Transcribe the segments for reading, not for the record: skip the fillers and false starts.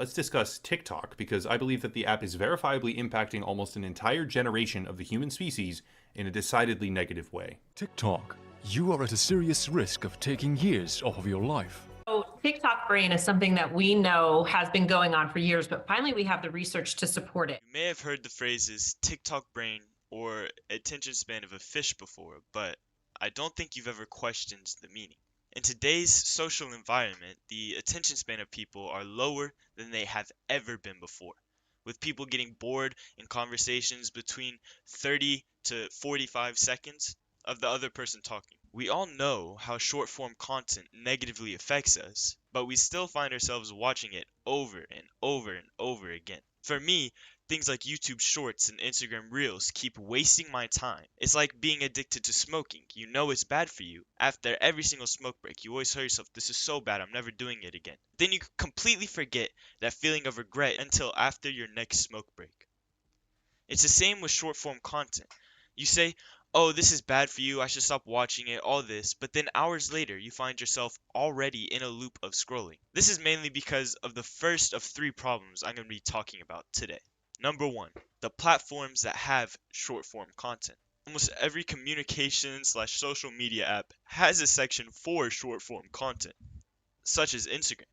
let's discuss TikTok because I believe that the app is verifiably impacting almost an entire generation of the human species in a decidedly negative way. TikTok, you are at a serious risk of taking years off of your life. So TikTok brain is something that we know has been going on for years, but finally we have the research to support it. You may have heard the phrases TikTok brain or attention span of a fish before, but I don't think you've ever questioned the meaning. In today's social environment, the attention span of people are lower than they have ever been before, with people getting bored in conversations between 30 to 45 seconds of the other person talking. We all know how short form content negatively affects us, but we still find ourselves watching it over and over and over again. For me, things like YouTube Shorts and Instagram Reels keep wasting my time. It's like being addicted to smoking. You know it's bad for you. After every single smoke break, you always tell yourself, this is so bad, I'm never doing it again. Then you completely forget that feeling of regret until after your next smoke break. It's the same with short form content. You say, oh, this is bad for you, I should stop watching it, all this, but then hours later you find yourself already in a loop of scrolling. This is mainly because of the first of three problems I'm going to be talking about today. Number one, the platforms that have short form content. Almost every communication/social media app has a section for short form content, such as Instagram.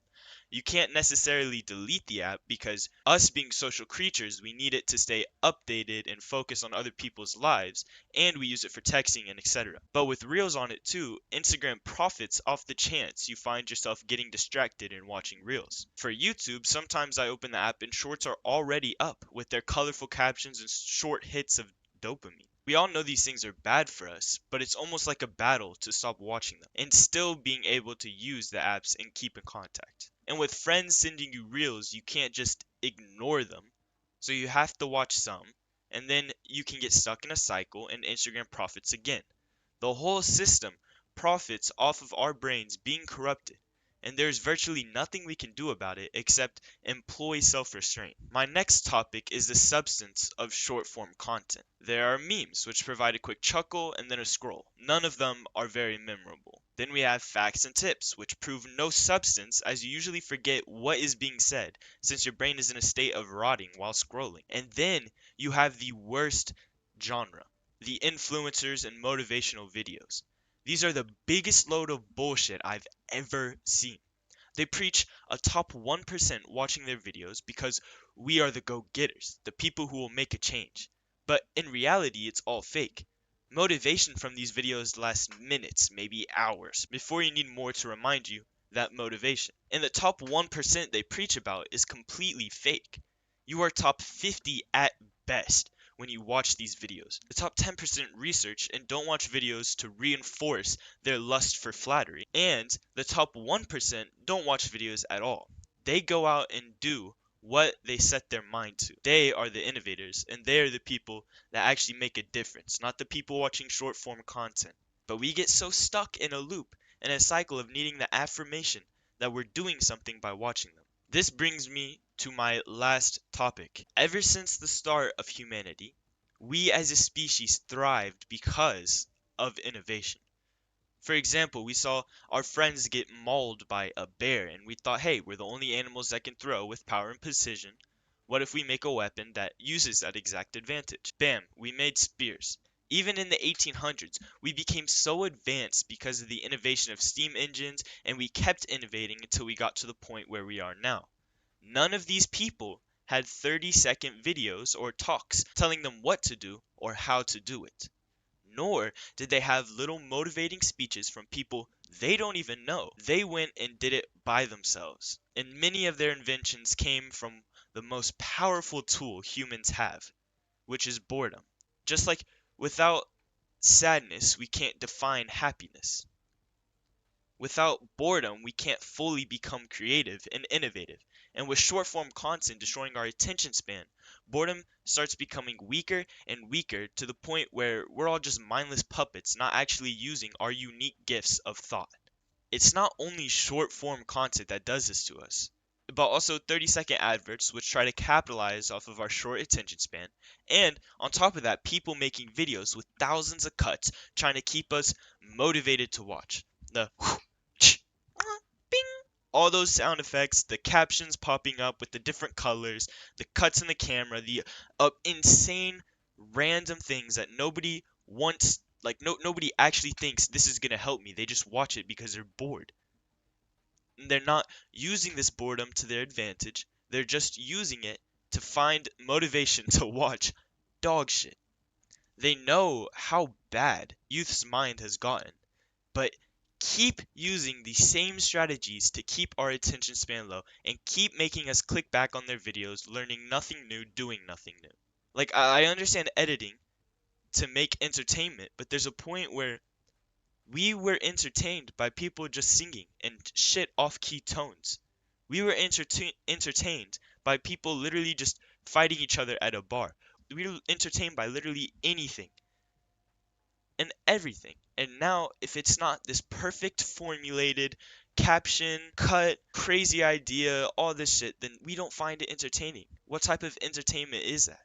You can't necessarily delete the app because us being social creatures, we need it to stay updated and focus on other people's lives, and we use it for texting and etc. But with Reels on it too, Instagram profits off the chance you find yourself getting distracted and watching Reels. For YouTube, sometimes I open the app and shorts are already up with their colorful captions and short hits of dopamine. We all know these things are bad for us, but it's almost like a battle to stop watching them and still being able to use the apps and keep in contact. And with friends sending you reels, you can't just ignore them. So you have to watch some, and then you can get stuck in a cycle and Instagram profits again. The whole system profits off of our brains being corrupted, and there's virtually nothing we can do about it except employ self-restraint. My next topic is the substance of short-form content. There are memes, which provide a quick chuckle and then a scroll. None of them are very memorable. Then we have facts and tips, which prove no substance as you usually forget what is being said since your brain is in a state of rotting while scrolling. And then you have the worst genre, the influencers and motivational videos. These are the biggest load of bullshit I've ever seen. They preach a top 1% watching their videos because we are the go-getters, the people who will make a change. But in reality, it's all fake. Motivation from these videos lasts minutes, maybe hours, before you need more to remind you that motivation. And the top 1% they preach about is completely fake. You are top 50 at best when you watch these videos. The top 10% research and don't watch videos to reinforce their lust for flattery. And the top 1% don't watch videos at all. They go out and do what they set their mind to. They are the innovators, and they are the people that actually make a difference, not the people watching short form content. But we get so stuck in a loop and a cycle of needing the affirmation that we're doing something by watching them. This brings me to my last topic. Ever since the start of humanity, we as a species thrived because of innovation. For example, we saw our friends get mauled by a bear, and we thought, hey, we're the only animals that can throw with power and precision. What if we make a weapon that uses that exact advantage? Bam, we made spears. Even in the 1800s, we became so advanced because of the innovation of steam engines, and we kept innovating until we got to the point where we are now. None of these people had 30-second videos or talks telling them what to do or how to do it. Nor did they have little motivating speeches from people they don't even know. They went and did it by themselves. And many of their inventions came from the most powerful tool humans have, which is boredom. Just like without sadness, we can't define happiness. Without boredom, we can't fully become creative and innovative. And with short form content destroying our attention span, boredom starts becoming weaker and weaker to the point where we're all just mindless puppets, not actually using our unique gifts of thought. It's not only short form content that does this to us, but also 30-second adverts which try to capitalize off of our short attention span. And on top of that, people making videos with thousands of cuts trying to keep us motivated to watch. The bing, All those sound effects, the captions popping up with the different colors, the cuts in the camera, the insane random things that nobody wants, like nobody actually thinks this is gonna help me. They just watch it because they're bored. And they're not using this boredom to their advantage. They're just using it to find motivation to watch dog shit. They know how bad youth's mind has gotten, but keep using the same strategies to keep our attention span low and keep making us click back on their videos, learning nothing new, doing nothing new. Like, I understand editing to make entertainment, but there's a point where we were entertained by people just singing and shit off key tones. We were entertained by people literally just fighting each other at a bar. We were entertained by literally anything and everything. And now, if it's not this perfect formulated caption, cut, crazy idea, all this shit, then we don't find it entertaining. What type of entertainment is that?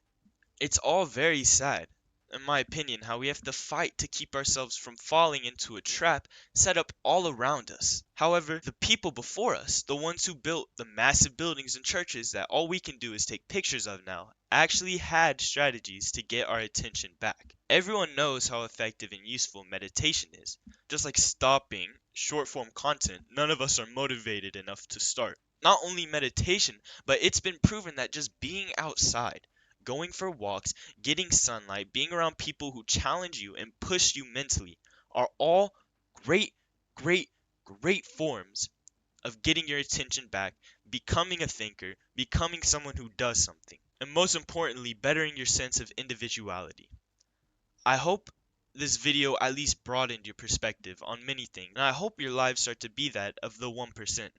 It's all very sad, in my opinion, how we have to fight to keep ourselves from falling into a trap set up all around us. However, the people before us, the ones who built the massive buildings and churches that all we can do is take pictures of now, actually had strategies to get our attention back. Everyone knows how effective and useful meditation is. Just like stopping short form content, none of us are motivated enough to start. Not only meditation, but it's been proven that just being outside, going for walks, getting sunlight, being around people who challenge you and push you mentally are all great, great, great forms of getting your attention back, becoming a thinker, becoming someone who does something, and most importantly, bettering your sense of individuality. I hope this video at least broadened your perspective on many things, and I hope your lives start to be that of the 1%.